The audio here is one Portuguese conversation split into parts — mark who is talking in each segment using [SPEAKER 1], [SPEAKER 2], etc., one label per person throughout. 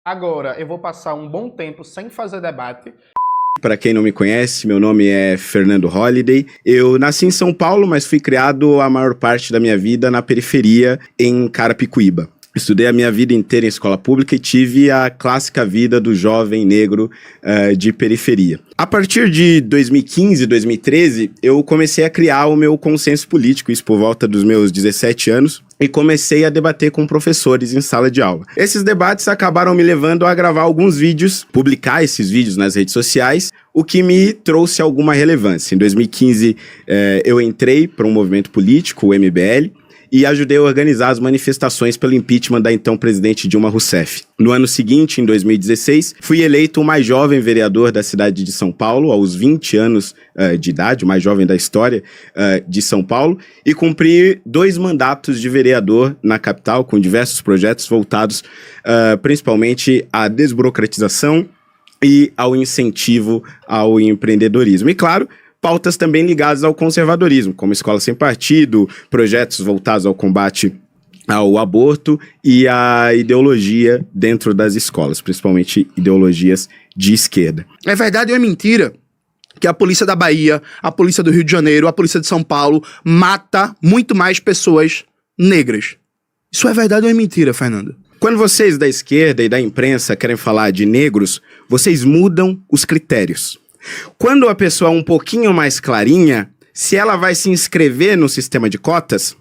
[SPEAKER 1] Agora, eu vou passar um bom tempo sem fazer debate.
[SPEAKER 2] Para quem não me conhece, meu nome é Fernando Holliday. Eu nasci em São Paulo, mas fui criado a maior parte da minha vida na periferia, em Carapicuíba. Estudei a minha vida inteira em escola pública e tive a clássica vida do jovem negro de periferia. A partir de 2015, 2013, eu comecei a criar o meu consenso político, isso por volta dos meus 17 anos, e comecei a debater com professores em sala de aula. Esses debates acabaram me levando a gravar alguns vídeos, publicar esses vídeos nas redes sociais, o que me trouxe alguma relevância. Em 2015, eu entrei para um movimento político, o MBL, e ajudei a organizar as manifestações pelo impeachment da então presidente Dilma Rousseff. No ano seguinte, em 2016, fui eleito o mais jovem vereador da cidade de São Paulo, aos 20 anos de idade, o mais jovem da história de São Paulo, e cumpri 2 mandatos de vereador na capital, com diversos projetos voltados principalmente à desburocratização e ao incentivo ao empreendedorismo. E claro, pautas também ligadas ao conservadorismo, como escola sem partido, projetos voltados ao combate ao aborto e à ideologia dentro das escolas, principalmente ideologias de esquerda.
[SPEAKER 3] É verdade ou é mentira que a polícia da Bahia, a polícia do Rio de Janeiro, a polícia de São Paulo mata muito mais pessoas negras? Isso é verdade ou é mentira, Fernando?
[SPEAKER 2] Quando vocês da esquerda e da imprensa querem falar de negros, vocês mudam os critérios. Quando a pessoa é um pouquinho mais clarinha, se ela vai se inscrever no sistema de cotas,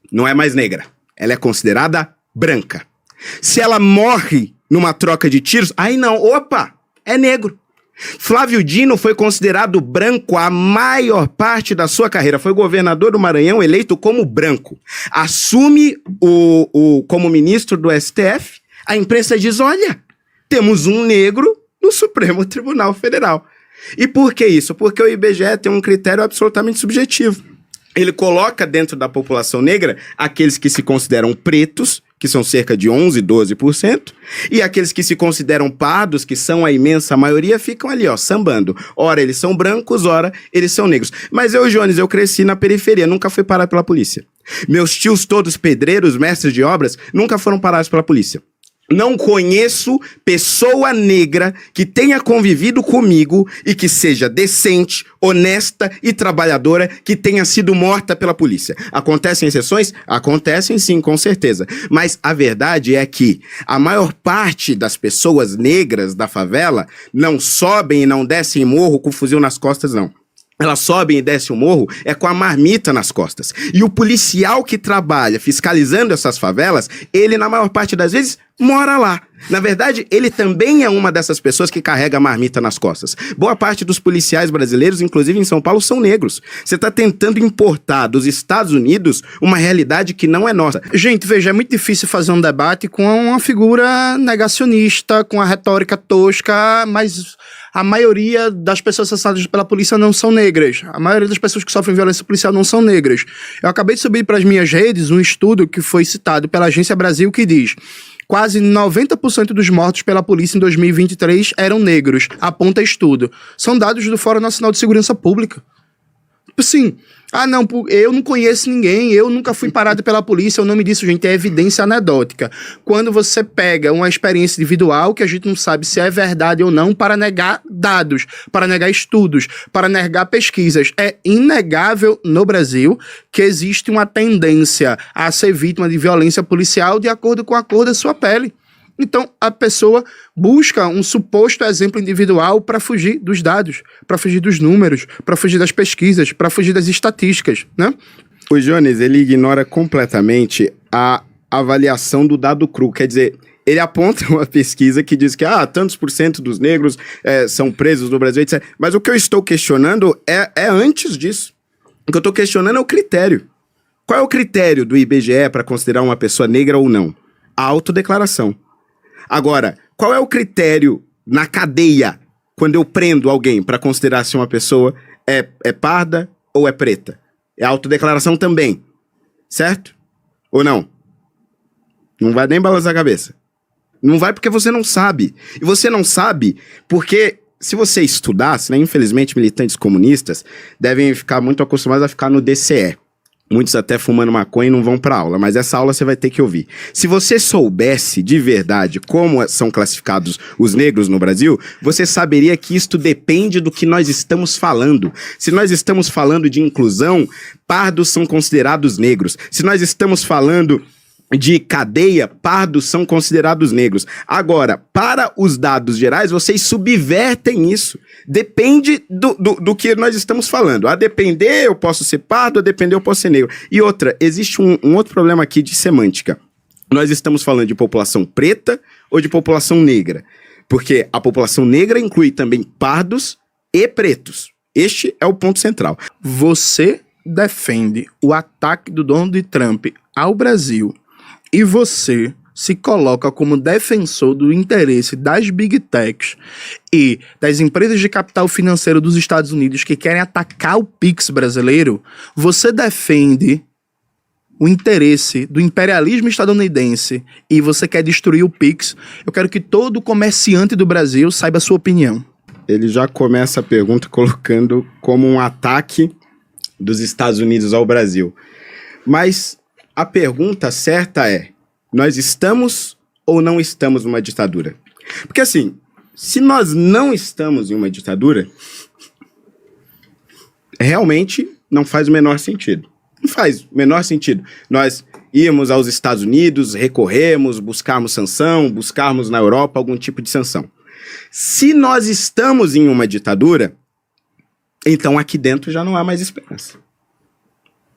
[SPEAKER 2] não é mais negra. Ela é considerada branca. Se ela morre numa troca de tiros, aí não, opa, é negro. Flávio Dino foi considerado branco a maior parte da sua carreira. Foi governador do Maranhão eleito como branco. Assume como ministro do STF, a imprensa diz, olha, temos um negro no Supremo Tribunal Federal. E por que isso? Porque o IBGE tem um critério absolutamente subjetivo. Ele coloca dentro da população negra aqueles que se consideram pretos, que são cerca de 11, 12%, e aqueles que se consideram pardos, que são a imensa maioria, ficam ali, ó, sambando. Ora eles são brancos, ora eles são negros. Mas eu, Jones, eu cresci na periferia, nunca fui parado pela polícia. Meus tios todos pedreiros, mestres de obras, nunca foram parados pela polícia. Não conheço pessoa negra que tenha convivido comigo e que seja decente, honesta e trabalhadora que tenha sido morta pela polícia. Acontecem exceções? Acontecem sim, com certeza. Mas a verdade é que a maior parte das pessoas negras da favela não sobem e não descem morro com o fuzil nas costas, não. Elas sobem e descem o morro com a marmita nas costas. E o policial que trabalha fiscalizando essas favelas, ele, na maior parte das vezes, mora lá. Na verdade, ele também é uma dessas pessoas que carrega a marmita nas costas. Boa parte dos policiais brasileiros, inclusive em São Paulo, são negros. Você está tentando importar dos Estados Unidos uma realidade que não é nossa.
[SPEAKER 3] Gente, veja, é muito difícil fazer um debate com uma figura negacionista, com a retórica tosca, mas a maioria das pessoas assassinadas pela polícia não são negras. A maioria das pessoas que sofrem violência policial não são negras. Eu acabei de subir para as minhas redes um estudo que foi citado pela Agência Brasil que diz: quase 90% dos mortos pela polícia em 2023 eram negros, aponta estudo. São dados do Fórum Nacional de Segurança Pública. Assim, não, eu não conheço ninguém, eu nunca fui parado pela polícia, o nome disso, gente, é evidência anedótica. Quando você pega uma experiência individual, que a gente não sabe se é verdade ou não, para negar dados, para negar estudos, para negar pesquisas, é inegável no Brasil que existe uma tendência a ser vítima de violência policial de acordo com a cor da sua pele. Então, a pessoa busca um suposto exemplo individual para fugir dos dados, para fugir dos números, para fugir das pesquisas, para fugir das estatísticas, né?
[SPEAKER 2] O Jones, ele ignora completamente a avaliação do dado cru. Quer dizer, ele aponta uma pesquisa que diz que tantos por cento dos negros são presos no Brasil, etc. Mas o que eu estou questionando é antes disso. O que eu estou questionando é o critério. Qual é o critério do IBGE para considerar uma pessoa negra ou não? A autodeclaração. Agora, qual é o critério na cadeia quando eu prendo alguém para considerar se uma pessoa é parda ou é preta? É a autodeclaração também, certo? Ou não? Não vai nem balançar a cabeça. Não vai porque você não sabe. E você não sabe porque, se você estudasse, né, infelizmente militantes comunistas devem ficar muito acostumados a ficar no DCE. Muitos até fumando maconha e não vão pra aula, mas essa aula você vai ter que ouvir. Se você soubesse de verdade como são classificados os negros no Brasil, você saberia que isto depende do que nós estamos falando. Se nós estamos falando de inclusão, pardos são considerados negros. Se nós estamos falando de cadeia, pardos são considerados negros. Agora, para os dados gerais, vocês subvertem isso. Depende do que nós estamos falando. A depender, eu posso ser pardo, a depender, eu posso ser negro. E outra, existe um outro problema aqui de semântica. Nós estamos falando de população preta ou de população negra? Porque a população negra inclui também pardos e pretos. Este é o ponto central.
[SPEAKER 3] Você defende o ataque do Donald Trump ao Brasil e você se coloca como defensor do interesse das Big Techs e das empresas de capital financeiro dos Estados Unidos que querem atacar o Pix brasileiro, você defende o interesse do imperialismo estadunidense e você quer destruir o Pix. Eu quero que todo comerciante do Brasil saiba a sua opinião.
[SPEAKER 2] Ele já começa a pergunta colocando como um ataque dos Estados Unidos ao Brasil. Mas a pergunta certa é: nós estamos ou não estamos numa ditadura? Porque assim, se nós não estamos em uma ditadura, realmente não faz o menor sentido. Não faz o menor sentido nós irmos aos Estados Unidos, recorrermos, buscarmos sanção, buscarmos na Europa algum tipo de sanção. Se nós estamos em uma ditadura, então aqui dentro já não há mais esperança.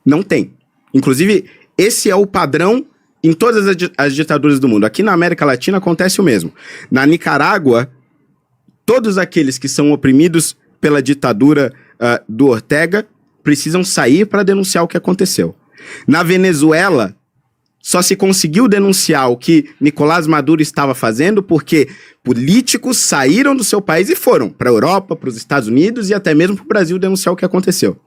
[SPEAKER 2] Não tem. Inclusive, esse é o padrão em todas as ditaduras do mundo. Aqui na América Latina acontece o mesmo. Na Nicarágua, todos aqueles que são oprimidos pela ditadura do Ortega precisam sair para denunciar o que aconteceu. Na Venezuela, só se conseguiu denunciar o que Nicolás Maduro estava fazendo porque políticos saíram do seu país e foram para a Europa, para os Estados Unidos e até mesmo para o Brasil denunciar o que aconteceu.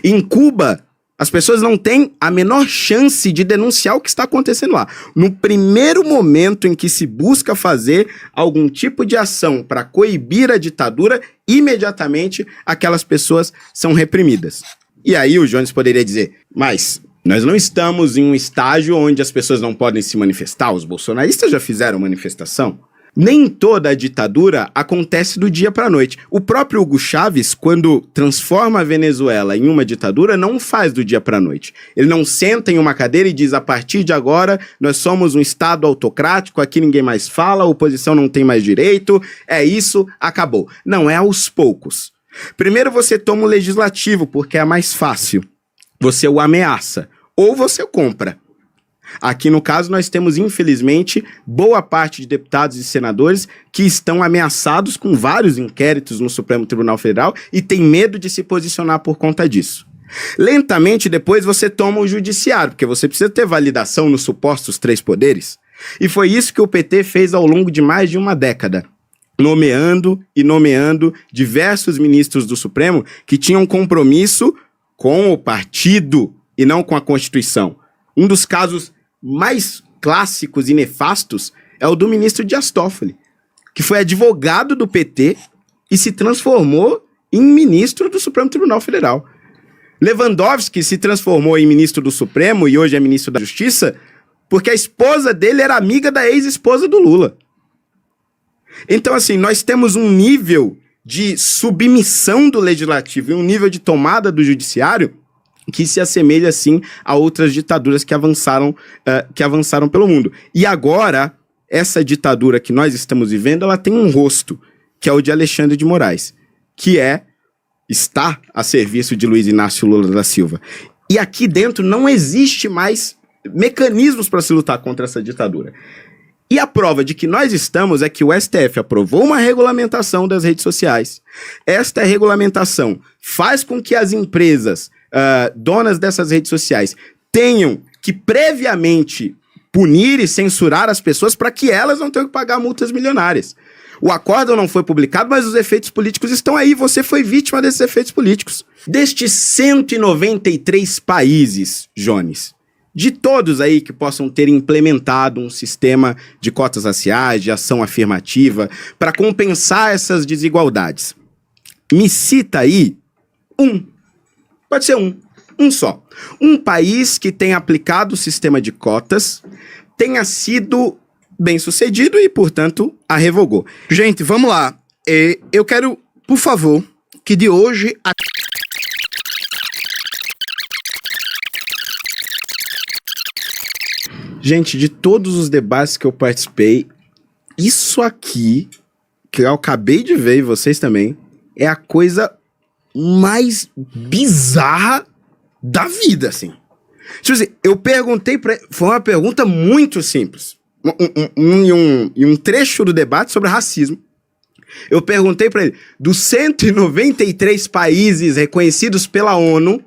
[SPEAKER 2] Em Cuba, as pessoas não têm a menor chance de denunciar o que está acontecendo lá. No primeiro momento em que se busca fazer algum tipo de ação para coibir a ditadura, imediatamente aquelas pessoas são reprimidas. E aí o Jones poderia dizer, mas nós não estamos em um estágio onde as pessoas não podem se manifestar, os bolsonaristas já fizeram manifestação. Nem toda a ditadura acontece do dia para a noite. O próprio Hugo Chávez, quando transforma a Venezuela em uma ditadura, não faz do dia para a noite. Ele não senta em uma cadeira e diz, a partir de agora, nós somos um Estado autocrático, aqui ninguém mais fala, a oposição não tem mais direito, é isso, acabou. Não, é aos poucos. Primeiro você toma o legislativo, porque é mais fácil. Você o ameaça, ou você o compra. Aqui, no caso, nós temos, infelizmente, boa parte de deputados e senadores que estão ameaçados com vários inquéritos no Supremo Tribunal Federal e têm medo de se posicionar por conta disso. Lentamente, depois, você toma o judiciário, porque você precisa ter validação nos supostos 3 poderes. E foi isso que o PT fez ao longo de mais de uma década, nomeando e nomeando diversos ministros do Supremo que tinham compromisso com o partido e não com a Constituição. Um dos casos mais clássicos e nefastos é o do ministro Dias Toffoli, que foi advogado do PT e se transformou em ministro do Supremo Tribunal Federal. Lewandowski se transformou em ministro do Supremo e hoje é ministro da Justiça porque a esposa dele era amiga da ex-esposa do Lula. Então, assim, nós temos um nível de submissão do legislativo e um nível de tomada do judiciário que se assemelha, sim, a outras ditaduras que avançaram pelo mundo. E agora, essa ditadura que nós estamos vivendo, ela tem um rosto, que é o de Alexandre de Moraes, que está a serviço de Luiz Inácio Lula da Silva. E aqui dentro não existe mais mecanismos para se lutar contra essa ditadura. E a prova de que nós estamos é que o STF aprovou uma regulamentação das redes sociais. Esta regulamentação faz com que as empresas donas dessas redes sociais tenham que previamente punir e censurar as pessoas para que elas não tenham que pagar multas milionárias. O acórdão não foi publicado, mas os efeitos políticos estão aí. Você foi vítima desses efeitos políticos. Destes 193 países, Jones, de todos aí que possam ter implementado um sistema de cotas raciais, de ação afirmativa, para compensar essas desigualdades, me cita aí um. Pode ser um. Um só. Um país que tenha aplicado o sistema de cotas, tenha sido bem sucedido e, portanto, a revogou.
[SPEAKER 3] Gente, vamos lá. Eu quero, por favor, que de hoje a...
[SPEAKER 2] Gente, de todos os debates que eu participei, isso aqui, que eu acabei de ver, e vocês também, é a coisa mais bizarra da vida, assim. Tipo assim, eu perguntei pra ele, foi uma pergunta muito simples. Um trecho do debate sobre racismo. Eu perguntei pra ele, dos 193 países reconhecidos pela ONU,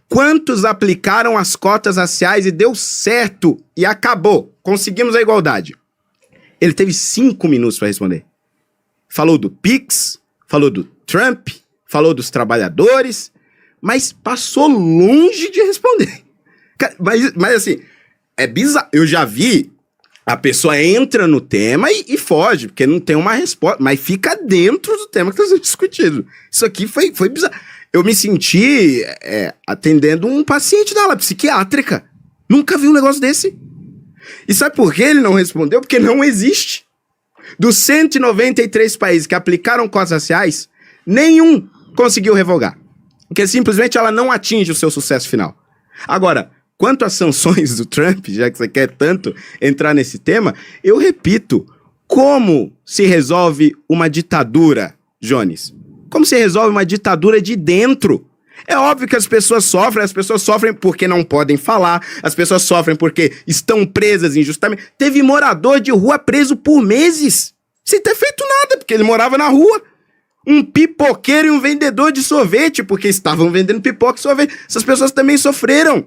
[SPEAKER 2] quantos aplicaram as cotas raciais e deu certo e acabou? Conseguimos a igualdade. Ele teve 5 minutos para responder. Falou do PIX, falou do Trump, falou dos trabalhadores, mas passou longe de responder. Mas assim, é bizarro. Eu já vi, a pessoa entra no tema e foge, porque não tem uma resposta, mas fica dentro do tema que está sendo discutido. Isso aqui foi bizarro. Eu me senti atendendo um paciente da ala psiquiátrica. Nunca vi um negócio desse. E sabe por que ele não respondeu? Porque não existe. Dos 193 países que aplicaram cotas raciais, nenhum conseguiu revogar. Porque simplesmente ela não atinge o seu sucesso final. Agora, quanto às sanções do Trump, já que você quer tanto entrar nesse tema, eu repito, como se resolve uma ditadura, Jones? Como se resolve uma ditadura de dentro? É óbvio que as pessoas sofrem porque não podem falar, as pessoas sofrem porque estão presas injustamente. Teve morador de rua preso por meses, sem ter feito nada, porque ele morava na rua. Um pipoqueiro e um vendedor de sorvete, porque estavam vendendo pipoca e sorvete. Essas pessoas também sofreram.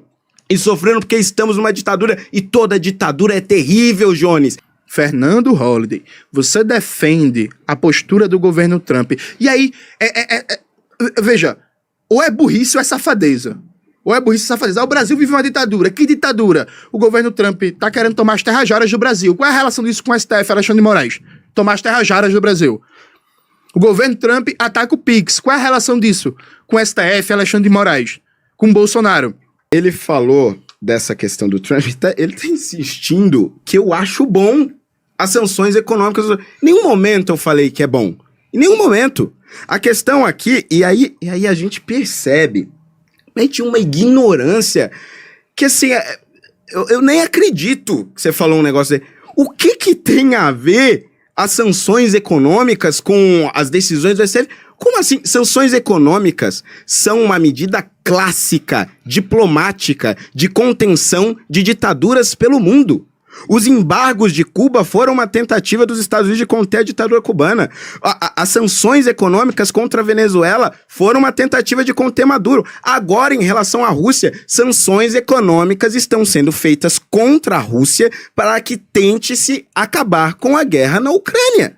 [SPEAKER 2] E sofreram porque estamos numa ditadura, e toda ditadura é terrível, Jones.
[SPEAKER 3] Fernando Holliday, você defende a postura do governo Trump. E aí, veja, ou é burrice ou é safadeza. Ou é burrice ou safadeza. O Brasil vive uma ditadura. Que ditadura? O governo Trump tá querendo tomar as terras-raras do Brasil. Qual é a relação disso com o STF, Alexandre de Moraes? Tomar as terras-raras do Brasil. O governo Trump ataca o PIX. Qual é a relação disso com o STF, Alexandre de Moraes? Com o Bolsonaro?
[SPEAKER 2] Ele falou dessa questão do Trump, ele tá insistindo que eu acho bom as sanções econômicas. Em nenhum momento eu falei que é bom. Em nenhum momento. A questão aqui, e aí a gente percebe uma ignorância que, assim, eu nem acredito que você falou um negócio aí. O que tem a ver as sanções econômicas com as decisões do STF? Como assim? Sanções econômicas são uma medida clássica, diplomática, de contenção de ditaduras pelo mundo. Os embargos de Cuba foram uma tentativa dos Estados Unidos de conter a ditadura cubana. As sanções econômicas contra a Venezuela foram uma tentativa de conter Maduro. Agora, em relação à Rússia, sanções econômicas estão sendo feitas contra a Rússia para que tente-se acabar com a guerra na Ucrânia.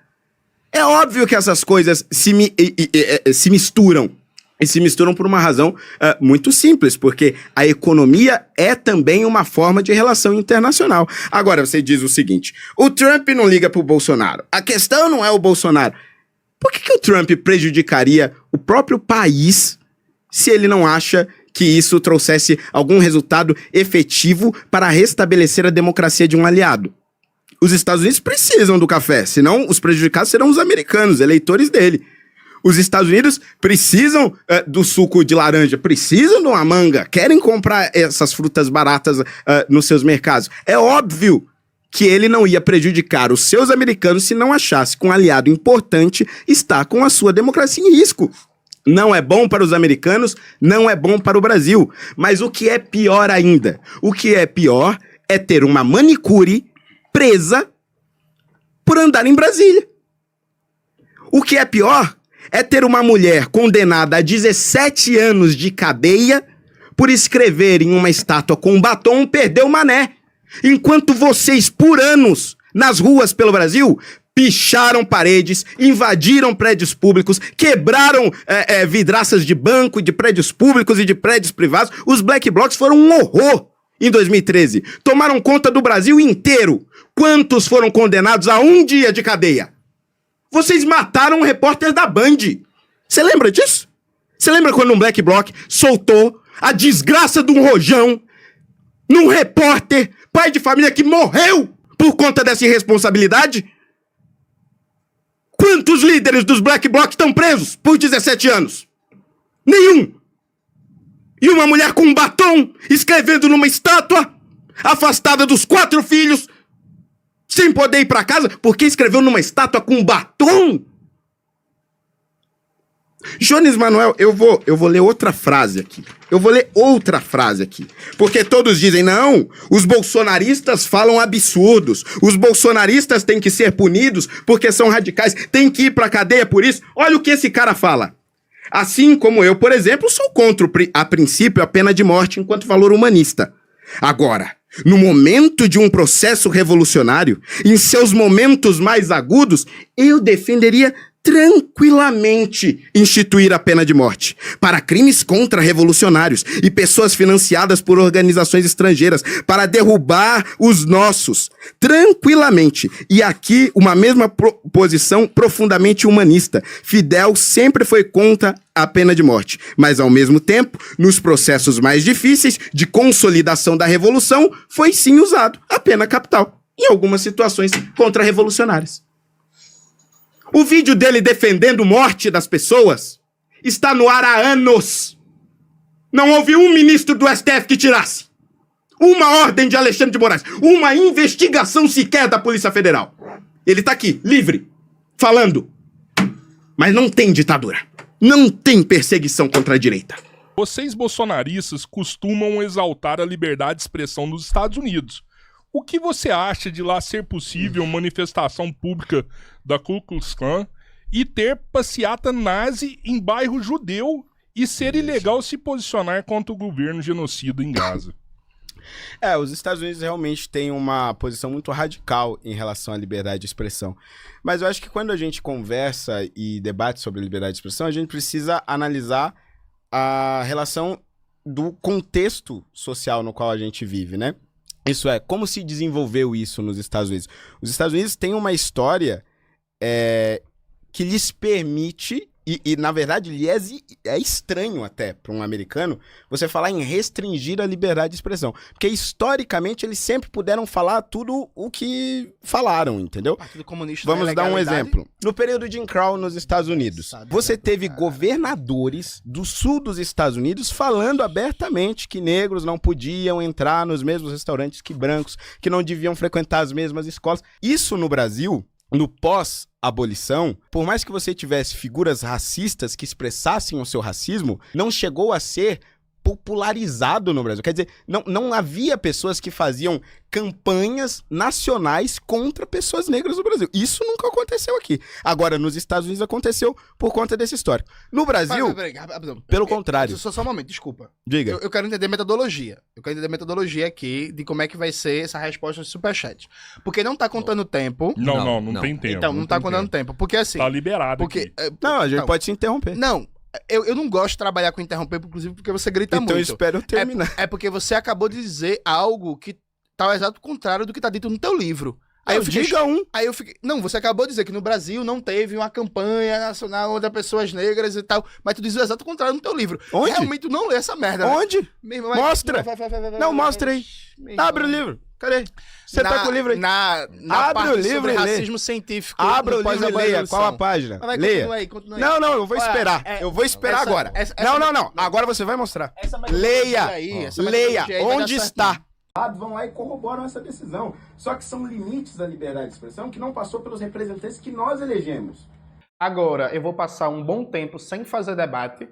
[SPEAKER 2] É óbvio que essas coisas se misturam. E se misturam por uma razão muito simples, porque a economia é também uma forma de relação internacional. Agora, você diz o seguinte, o Trump não liga pro Bolsonaro. A questão não é o Bolsonaro. Por que o Trump prejudicaria o próprio país se ele não acha que isso trouxesse algum resultado efetivo para restabelecer a democracia de um aliado? Os Estados Unidos precisam do café, senão os prejudicados serão os americanos, eleitores dele. Os Estados Unidos precisam do suco de laranja, precisam de uma manga, querem comprar essas frutas baratas nos seus mercados. É óbvio que ele não ia prejudicar os seus americanos se não achasse que um aliado importante está com a sua democracia em risco. Não é bom para os americanos, não é bom para o Brasil. Mas o que é pior ainda? O que é pior é ter uma manicure presa por andar em Brasília. O que é pior é ter uma mulher condenada a 17 anos de cadeia por escrever em uma estátua com batom "Perdeu o Mané", enquanto vocês, por anos, nas ruas pelo Brasil, picharam paredes, invadiram prédios públicos, quebraram vidraças de banco, de prédios públicos e de prédios privados. Os Black Blocs foram um horror em 2013. Tomaram conta do Brasil inteiro. Quantos foram condenados a 1 dia de cadeia? Vocês mataram um repórter da Band. Você lembra disso? Você lembra quando um Black Bloc soltou a desgraça de um rojão num repórter, pai de família que morreu por conta dessa irresponsabilidade? Quantos líderes dos Black Bloc estão presos por 17 anos? Nenhum! E uma mulher com um batom, escrevendo numa estátua, afastada dos 4 filhos, sem poder ir para casa, porque escreveu numa estátua com um batom? Jones Manuel, eu vou ler outra frase aqui. Porque todos dizem, não, os bolsonaristas falam absurdos. Os bolsonaristas têm que ser punidos porque são radicais. Têm que ir pra cadeia por isso. Olha o que esse cara fala. Assim como eu, por exemplo, sou contra, a princípio, a pena de morte enquanto valor humanista. Agora, no momento de um processo revolucionário, em seus momentos mais agudos, eu defenderia tranquilamente instituir a pena de morte para crimes contra-revolucionários e pessoas financiadas por organizações estrangeiras para derrubar os nossos, tranquilamente. E aqui uma mesma posição profundamente humanista. Fidel sempre foi contra a pena de morte, mas ao mesmo tempo, nos processos mais difíceis de consolidação da revolução, foi sim usado a pena capital em algumas situações contra-revolucionárias. O vídeo dele defendendo morte das pessoas está no ar há anos. Não houve um ministro do STF que tirasse uma ordem de Alexandre de Moraes, uma investigação sequer da Polícia Federal. Ele está aqui, livre, falando. Mas não tem ditadura. Não tem perseguição contra a direita.
[SPEAKER 4] Vocês bolsonaristas costumam exaltar a liberdade de expressão nos Estados Unidos. O que você acha de lá ser possível manifestação pública da Ku Klux Klan e ter passeata nazi em bairro judeu e ser ilegal se posicionar contra o governo genocida em Gaza?
[SPEAKER 2] Os Estados Unidos realmente têm uma posição muito radical em relação à liberdade de expressão. Mas eu acho que quando a gente conversa e debate sobre liberdade de expressão, a gente precisa analisar a relação do contexto social no qual a gente vive, né? Isso é, como se desenvolveu isso nos Estados Unidos? Os Estados Unidos têm uma história que lhes permite, e na verdade é estranho até para um americano, você falar em restringir a liberdade de expressão. Porque historicamente eles sempre puderam falar tudo o que falaram, entendeu?
[SPEAKER 3] Partido Comunista.
[SPEAKER 2] Vamos dar um exemplo. No período de Jim Crow nos Estados Unidos, você teve governadores do sul dos Estados Unidos falando abertamente que negros não podiam entrar nos mesmos restaurantes que brancos, que não deviam frequentar as mesmas escolas. Isso no Brasil, no pós-abolição, por mais que você tivesse figuras racistas que expressassem o seu racismo, não chegou a ser popularizado no Brasil. Quer dizer, não havia pessoas que faziam campanhas nacionais contra pessoas negras no Brasil. Isso nunca aconteceu aqui. Agora, nos Estados Unidos aconteceu por conta desse histórico. No Brasil, pelo contrário.
[SPEAKER 3] Só um momento, desculpa.
[SPEAKER 2] Diga.
[SPEAKER 3] Eu quero entender metodologia. Eu quero entender a metodologia aqui de como é que vai ser essa resposta de superchat. Porque não tá contando tempo.
[SPEAKER 4] Não tem tempo.
[SPEAKER 3] Então, não tá contando tempo. Porque assim...
[SPEAKER 4] Tá liberado
[SPEAKER 3] porque,
[SPEAKER 4] aqui.
[SPEAKER 2] Não, a gente pode se interromper.
[SPEAKER 3] Não. Eu não gosto de trabalhar com interromper, inclusive, porque você grita muito.
[SPEAKER 2] Então eu espero eu terminar.
[SPEAKER 3] É porque você acabou de dizer algo que tá o exato contrário do que tá dito no teu livro. Aí eu fiquei,
[SPEAKER 2] diga um.
[SPEAKER 3] Aí eu fiquei... Não, você acabou de dizer que no Brasil não teve uma campanha nacional contra pessoas negras e tal, mas tu diz o exato contrário no teu livro.
[SPEAKER 2] Onde?
[SPEAKER 3] Realmente tu não lê essa merda.
[SPEAKER 2] Onde?
[SPEAKER 3] Né?
[SPEAKER 2] Mostra. Não, mostra aí. Abre o livro. Cadê? Você tá com o livro aí?
[SPEAKER 3] Na
[SPEAKER 2] Abre o livro e lê.
[SPEAKER 3] racismo científico.
[SPEAKER 2] Abre o livro e leia. Qual a página?
[SPEAKER 3] Leia. Continua aí.
[SPEAKER 2] Não, eu vou esperar. Eu vou esperar agora. Não. Agora você vai mostrar. Leia. Leia. Onde está? Vão lá e corroboram essa decisão. Só que são limites da liberdade de expressão que não passou pelos representantes que nós elegemos.
[SPEAKER 1] Agora, eu vou passar um bom tempo sem fazer debate